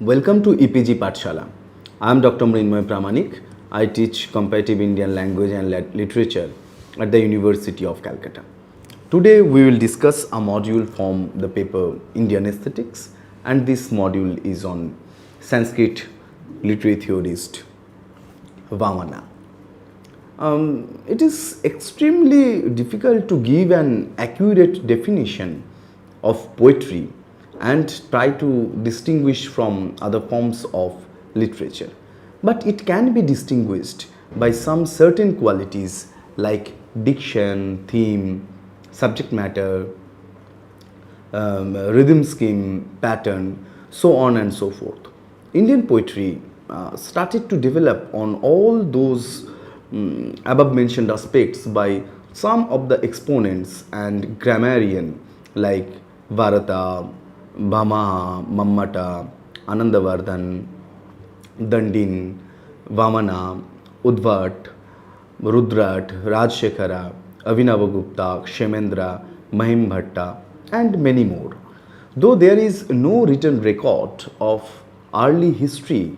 Welcome to EPG Pathshala. I am Dr. Mrinmoy Pramanik. I teach comparative Indian language and literature at the University of Calcutta. Today we will discuss a module from the paper Indian Aesthetics, and this module is on Sanskrit literary theorist Vamana. It is extremely difficult to give an accurate definition of poetry and try to distinguish from other forms of literature. But it can be distinguished by some certain qualities like diction, theme, subject matter, rhythm scheme, pattern, so on and so forth. Indian poetry started to develop on all those above mentioned aspects by some of the exponents and grammarian like Bharata, Bhamaha, Mammata, Anandavardhan, Dandin, Vamana, Udvat, Rudrat, Rajshekhara, Avinavagupta, Kshemendra, Mahim Bhatta, and many more. Though there is no written record of early history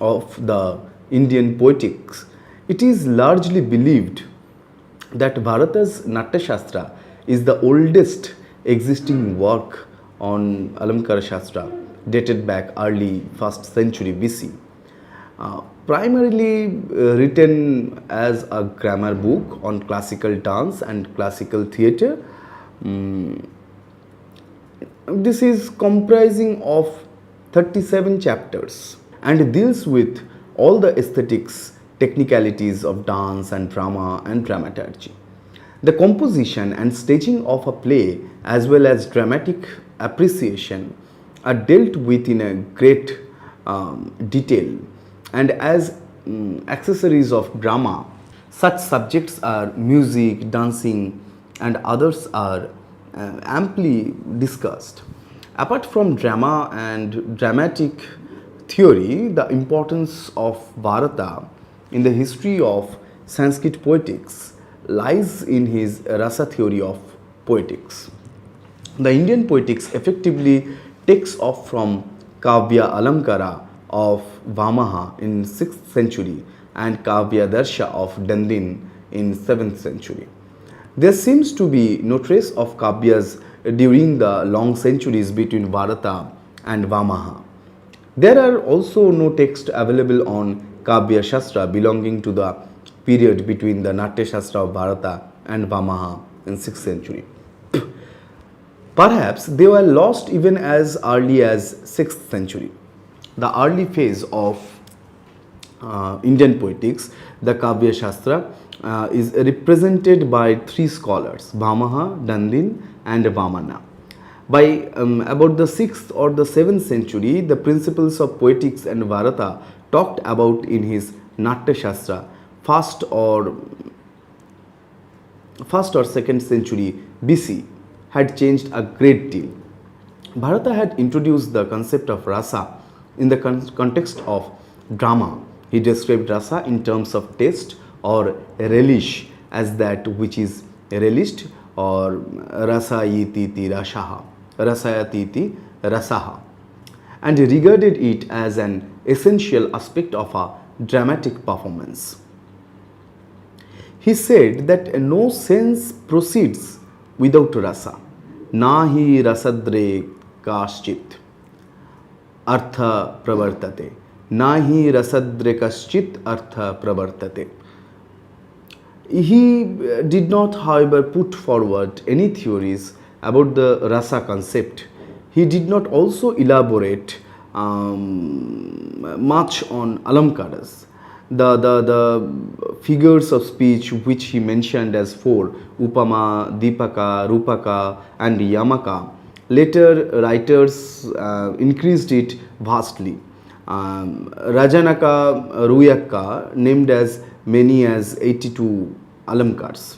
of the Indian poetics, it is largely believed that Bharata's Natya Shastra is the oldest existing work on Alamkara Shastra, dated back early 1st century BC. Primarily written as a grammar book on classical dance and classical theatre. This is comprising of 37 chapters and deals with all the aesthetics, technicalities of dance and drama and dramaturgy. The composition and staging of a play as well as dramatic appreciation are dealt with in a great detail, and as accessories of drama, such subjects are music, dancing, and others are amply discussed. Apart from drama and dramatic theory, the importance of Bharata in the history of Sanskrit poetics lies in his rasa theory of poetics. The Indian poetics effectively takes off from Kavya Alamkara of Vamaha in 6th century and Kavya Darsha of Dandin in 7th century. There seems to be no trace of Kavyas during the long centuries between Bharata and Vamaha. There are also no texts available on Kavya Shastra belonging to the period between the Natya Shastra of Bharata and Vamaha in 6th century. Perhaps they were lost even as early as 6th century. The early phase of Indian poetics, the Kavya Shastra, is represented by three scholars, Vamaha, Dandin, and Vamana. By about the 6th or the 7th century, the principles of poetics and Bharata talked about in his Natya Shastra, first or 2nd century BC, had changed a great deal. Bharata had introduced the concept of rasa in the context of drama. He described rasa in terms of taste or relish as that which is relished, or rasayiti rashaha, rasayatiti rasaha, and regarded it as an essential aspect of a dramatic performance. He said that no sense proceeds without rasa. Nahi rasadre kaschit artha pravartate. Nahi rasadre kaschit artha pravartate. He did not, however, put forward any theories about the rasa concept. He did not also elaborate much on alamkaras. The figures of speech which he mentioned as four, Upama, Dipaka, Rupaka, and Yamaka, later writers increased it vastly. Rajanaka Ruyakka named as many as 82 alamkars.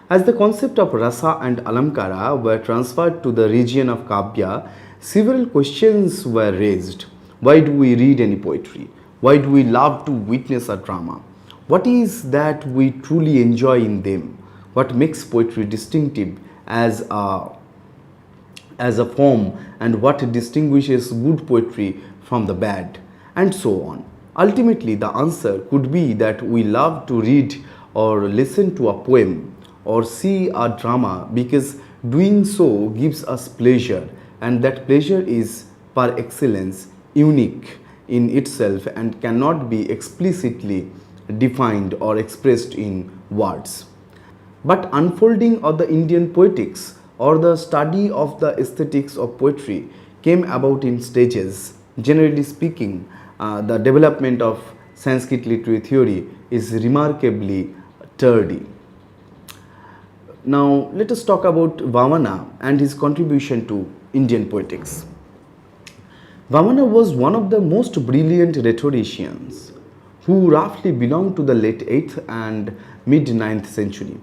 As the concept of rasa and alamkara were transferred to the region of Kavya, several questions were raised. Why do we read any poetry? Why do we love to witness a drama? What is that we truly enjoy in them? What makes poetry distinctive as a form, and what distinguishes good poetry from the bad, and so on. Ultimately, the answer could be that we love to read or listen to a poem or see a drama because doing so gives us pleasure, and that pleasure is par excellence unique in itself and cannot be explicitly defined or expressed in words. But unfolding of the Indian poetics or the study of the aesthetics of poetry came about in stages. Generally speaking, the development of Sanskrit literary theory is remarkably sturdy. Now, let us talk about Vamana and his contribution to Indian poetics. Vamana was one of the most brilliant rhetoricians who roughly belonged to the late 8th and mid 9th century.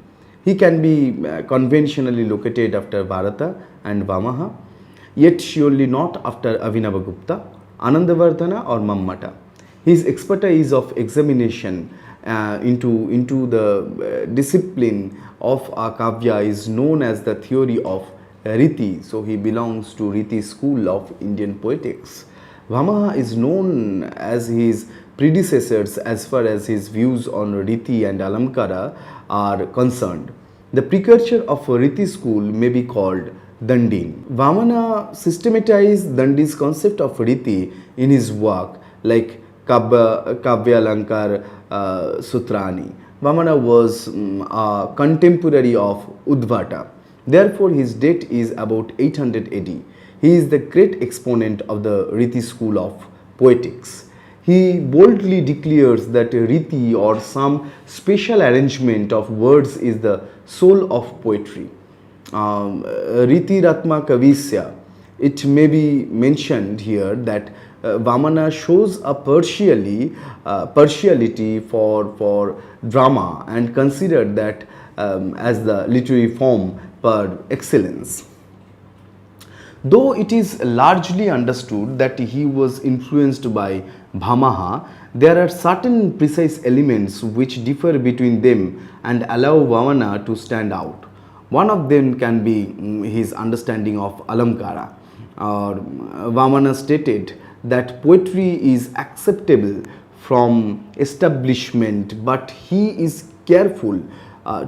He can be conventionally located after Bharata and Vamaha, yet surely not after Avinavagupta, Anandavardhana or Mammata. His expertise of examination into the discipline of a kavya is known as the theory of Riti. So he belongs to Riti school of Indian poetics. Vamaha is known as his predecessors as far as his views on Riti and Alamkara are concerned. The precursor of Riti school may be called Dandin. Vamana systematized Dandi's concept of Riti in his work like Kavyalankar Sutrani. Vamana was a contemporary of Udvata. Therefore, his date is about 800 AD. He is the great exponent of the Riti school of poetics. He boldly declares that Riti or some special arrangement of words is the soul of poetry. Riti Ratma Kavisya. It may be mentioned here that Vamana shows a partiality for drama and considered that as the literary form per excellence. Though it is largely understood that he was influenced by Bhamaha, there are certain precise elements which differ between them and allow Vamana to stand out. One of them can be his understanding of Alamkara. Vamana stated that poetry is acceptable from establishment, but he is careful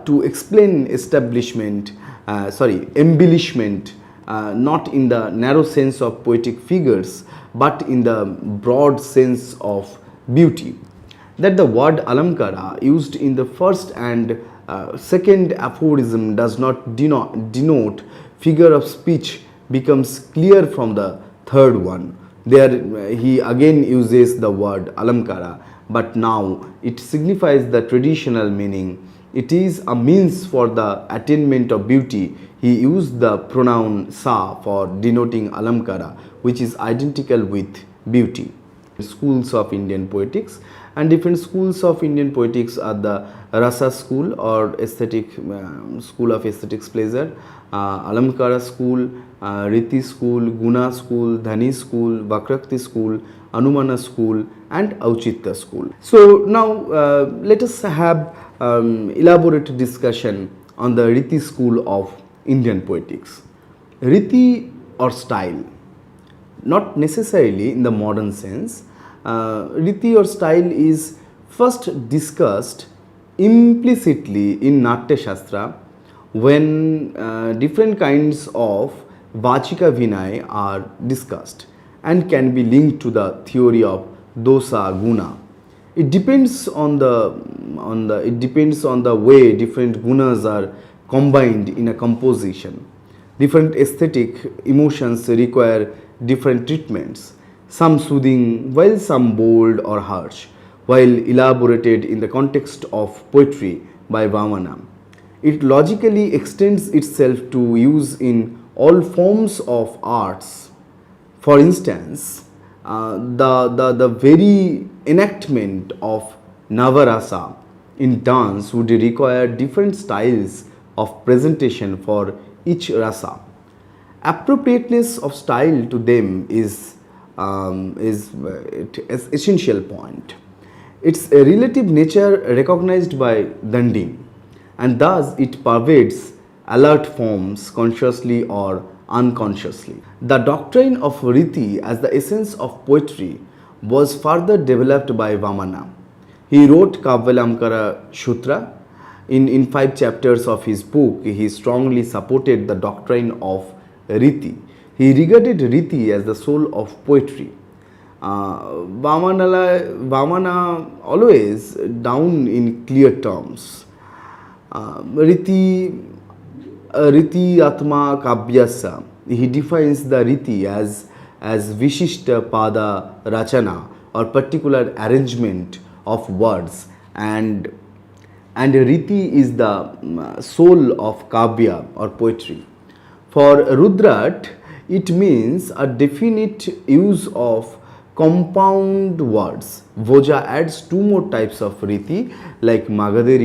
to explain embellishment, not in the narrow sense of poetic figures, but in the broad sense of beauty. That the word Alamkara used in the first and second aphorism does not denote figure of speech becomes clear from the third one. There he again uses the word Alamkara, but now it signifies the traditional meaning. It is a means for the attainment of beauty. He used the pronoun sa for denoting Alamkara, which is identical with beauty. Schools of Indian poetics, and different schools of Indian poetics are the Rasa school or aesthetic school of aesthetics pleasure, Alamkara school, Riti school, Guna school, Dhani school, Vakrakti school, Anumana school, and Auchitta school. So now let us have elaborate discussion on the Riti school of Indian poetics. Riti or style, not necessarily in the modern sense. Riti or style is first discussed implicitly in Natya Shastra when different kinds of Vachika Vinay are discussed and can be linked to the theory of dosa guna. It depends on the way different gunas are combined in a composition. Different aesthetic emotions require different treatments, some soothing while some bold or harsh, while elaborated in the context of poetry by Vamana. It logically extends itself to use in all forms of arts. For instance, the very enactment of Navarasa in dance would require different styles of presentation for each rasa. Appropriateness of style to them is essential point. Its relative nature recognized by Dandin, and thus it pervades alert forms consciously or unconsciously. The doctrine of Riti as the essence of poetry was further developed by Vamana. He wrote Kavalamkara Sutra. In 5 chapters of his book, he strongly supported the doctrine of Riti. He regarded Riti as the soul of poetry. Vamana always down in clear terms. Riti Atma Kavyasa. He defines the Riti as Vishishta Pada Rachana, or particular arrangement of words, and Riti is the soul of Kavya or poetry. For Rudrat, it means a definite use of compound words. Voja adds 2 more types of Riti, like Magadhe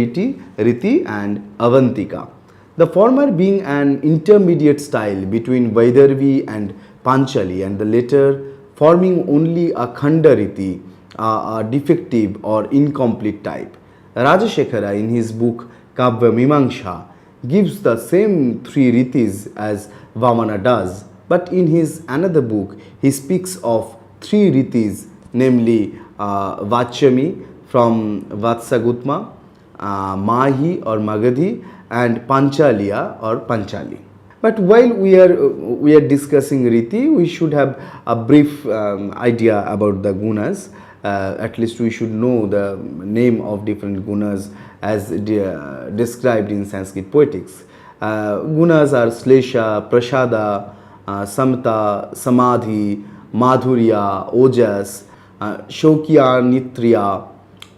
Riti and Avantika. The former being an intermediate style between Vaidharvi and Panchali, and the latter forming only a Khanda Riti, a defective or incomplete type. Rajasekhara, in his book Kavya Mimamsa, gives the same 3 ritis as Vamana does, but in his another book he speaks of 3 ritis, namely Vachyami from Vatsagutma, Mahi or Magadhi, and Panchalia or Panchali. But while we are discussing Riti, we should have a brief idea about the gunas. At least we should know the name of different gunas as described in Sanskrit poetics. Gunas are Slesha, Prasada, Samta, Samadhi, Madhurya, Ojas, Shokya, Nitriya,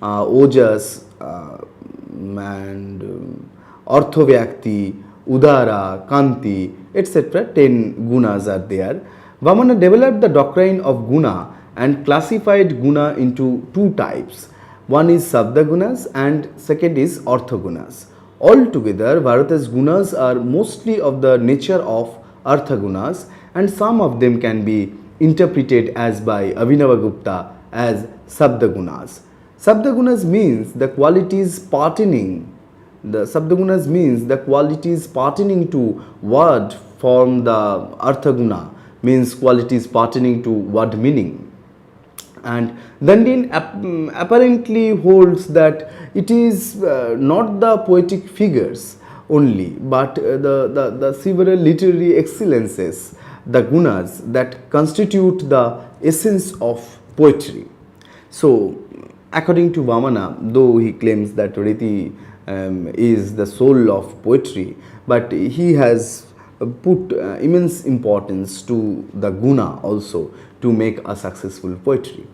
Ojas, and Orthovyakti, Udara, Kanti, etc. 10 gunas are there. Vamana developed the doctrine of guna and classified guna into 2 types. One is Sabda gunas and second is Orthogunas. Altogether, Bharata's gunas are mostly of the nature of Arthagunas, and some of them can be interpreted as by Abhinavagupta as Sabdagunas. Sabdagunas means the qualities pertaining to word form. The Arthaguna means qualities pertaining to word meaning. And Dandin apparently holds that it is not the poetic figures only, but the several literary excellences, the gunas, that constitute the essence of poetry. So, according to Vamana, though he claims that Riti is the soul of poetry, but he has put immense importance to the guna also to make a successful poetry.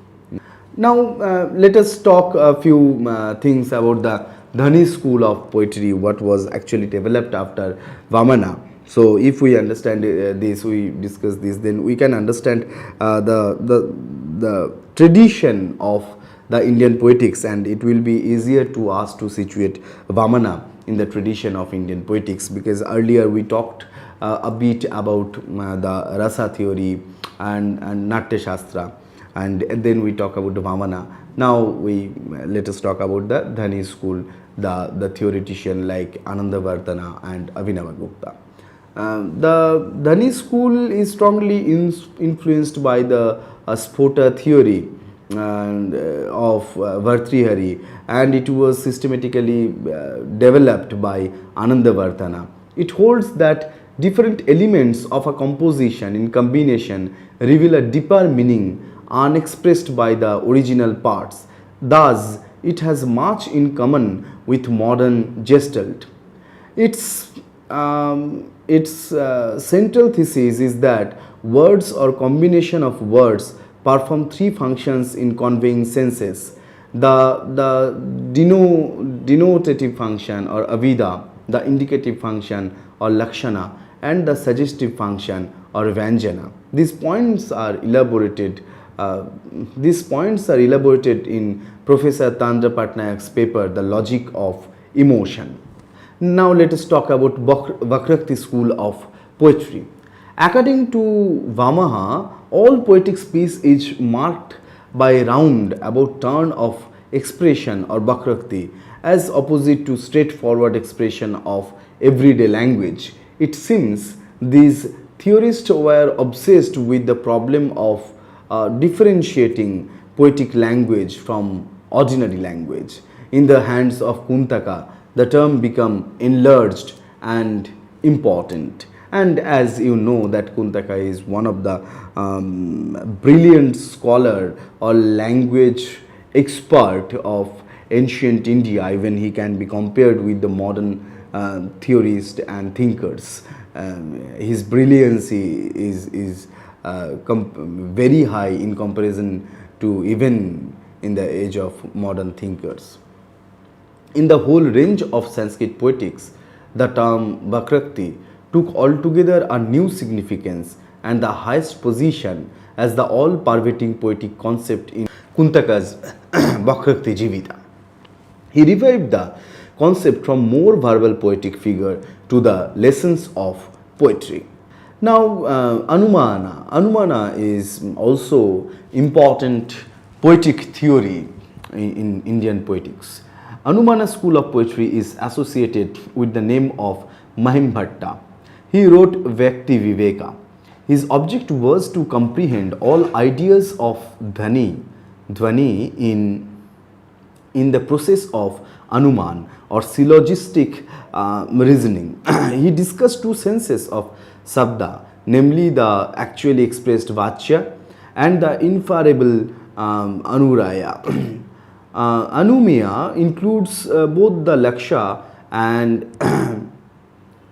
Now let us talk a few things about the Dhani school of poetry, what was actually developed after Vamana. So if we understand this, we discuss this, then we can understand the tradition of the Indian poetics, and it will be easier to us to situate Vamana in the tradition of Indian poetics, because earlier we talked a bit about the rasa theory and Natya Shastra, and then we talk about the Vamana. Now let us talk about the Dhani school, the theoretician like Anandavardhana and Abhinavagupta. The Dhani school is strongly influenced by the Sphota theory of Bhartrihari, and it was systematically developed by Anandavardhana. It holds that different elements of a composition in combination reveal a deeper meaning unexpressed by the original parts. Thus, it has much in common with modern Gestalt. Its central thesis is that words or combination of words perform 3 functions in conveying senses: the denotative function or avida, the indicative function or lakshana, and the suggestive function or vyanjana. These points are elaborated in Professor Tandra Patnaik's paper, The Logic of Emotion. Now let us talk about Vakrakti school of poetry. According to Vamaha, all poetic speech is marked by round about turn of expression or Vakrakti, as opposite to straightforward expression of everyday language. It seems these theorists were obsessed with the problem of differentiating poetic language from ordinary language. In the hands of Kuntaka, the term became enlarged and important. And as you know, that Kuntaka is one of the brilliant scholar or language expert of ancient India. Even he can be compared with the modern theorists and thinkers. His brilliance is very high in comparison to even in the age of modern thinkers. In the whole range of Sanskrit poetics, the term Bhakrakti took altogether a new significance and the highest position as the all-pervading poetic concept in Kuntaka's Bhakrakti Jivita. He revived the concept from more verbal poetic figure to the lessons of poetry. Now, Anumana is also important poetic theory in Indian poetics. Anumana school of poetry is associated with the name of Mahimbhatta. He wrote Vyakti Viveka. His object was to comprehend all ideas of dhvani in the process of Anuman or syllogistic reasoning. He discussed two senses of Sabda, namely the actually expressed Vachya and the inferable Anuraya. Anumya includes both the Laksha and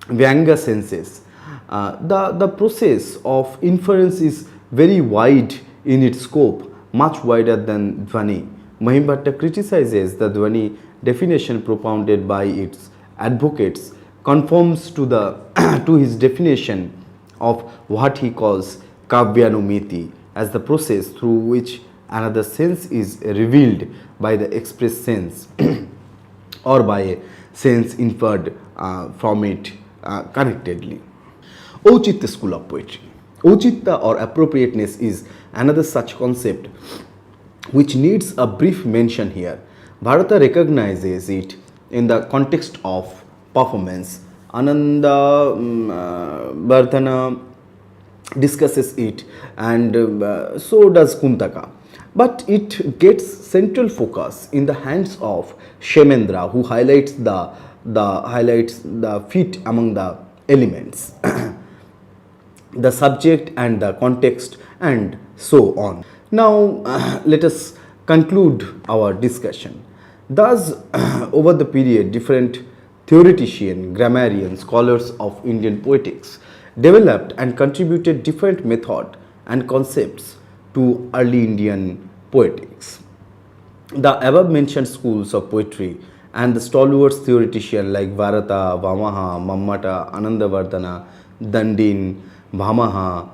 Vyanga senses. The process of inference is very wide in its scope, much wider than Dhvani. Mahimbhatta criticizes the Dhvani definition propounded by its advocates, conforms to to his definition of what he calls Kavyanumiti as the process through which another sense is revealed by the expressed sense or by a sense inferred from it connectedly. Auchitta school of poetry. Auchitta or appropriateness is another such concept which needs a brief mention here. Bharata recognizes it in the context of performance. Ananda Bhartana discusses it, and so does Kuntaka. But it gets central focus in the hands of Kshemendra, who highlights the fit among the elements, the subject and the context, and so on. Now, let us conclude our discussion. Thus, over the period, different theoreticians, grammarians, scholars of Indian poetics developed and contributed different methods and concepts to early Indian poetics. The above mentioned schools of poetry and the stalwart theoreticians like Bharata, Vamaha, Mammata, Anandavardhana, Dandin, Bhamaha,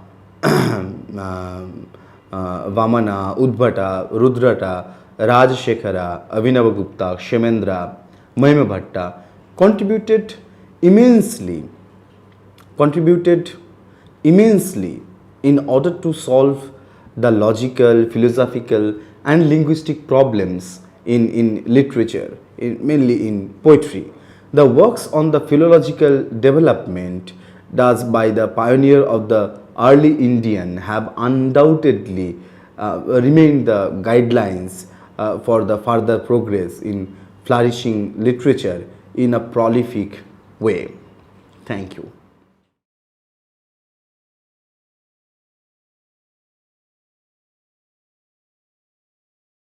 Vamana, Udbhata, Rudrata, Rajashekara, Abhinavagupta, Kshemendra, Mahimabhatta contributed immensely in order to solve the logical, philosophical and linguistic problems in literature, mainly in poetry. The works on the philological development thus by the pioneer of the early Indian have undoubtedly remained the guidelines for the further progress in flourishing literature in a prolific way. Thank you.